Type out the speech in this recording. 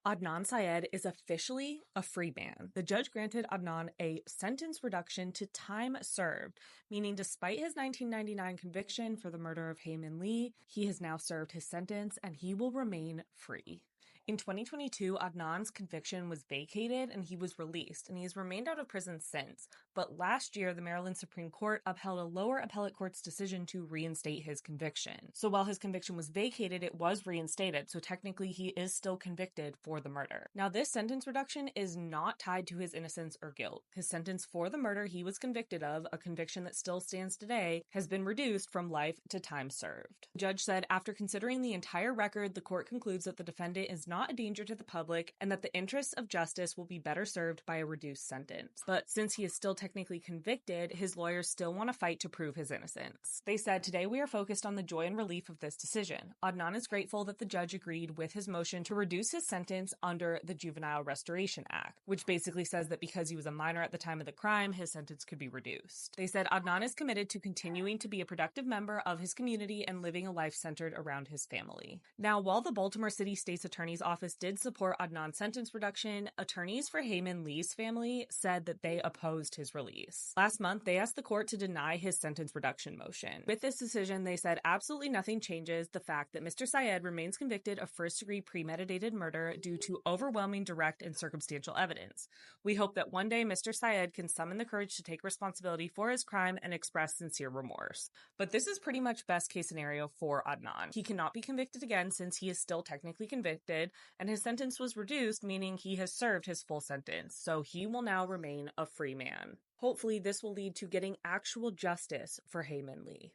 Adnan Syed is officially a free man. The judge granted Adnan a sentence reduction to time served, meaning despite his 1999 conviction for the murder of Hae Min Lee, he has now served his sentence and he will remain free. In 2022, Adnan's conviction was vacated and he was released, and he has remained out of prison since. But last year, the Maryland Supreme Court upheld a lower appellate court's decision to reinstate his conviction. So while his conviction was vacated, it was reinstated, so technically he is still convicted for the murder. Now, this sentence reduction is not tied to his innocence or guilt. His sentence for the murder he was convicted of, a conviction that still stands today, has been reduced from life to time served. The judge said, after considering the entire record, the court concludes that the defendant is not a danger to the public and that the interests of justice will be better served by a reduced sentence. But since he is still technically convicted, his lawyers still want to fight to prove his innocence. They said, today we are focused on the joy and relief of this decision. Adnan is grateful that the judge agreed with his motion to reduce his sentence under the Juvenile Restoration Act, which basically says that because he was a minor at the time of the crime, his sentence could be reduced. They said Adnan is committed to continuing to be a productive member of his community and living a life centered around his family. Now, while the Baltimore City State's Attorney's Office did support Adnan's sentence reduction, attorneys for Hae Min Lee's family said that they opposed his release. Last month, they asked the court to deny his sentence reduction motion. With this decision, they said absolutely nothing changes the fact that Mr. Syed remains convicted of first-degree premeditated murder due to overwhelming direct and circumstantial evidence. We hope that one day Mr. Syed can summon the courage to take responsibility for his crime and express sincere remorse. But this is pretty much best-case scenario for Adnan. He cannot be convicted again since he is still technically convicted, and his sentence was reduced, meaning he has served his full sentence, so he will now remain a free man. Hopefully, this will lead to getting actual justice for Hae Min Lee.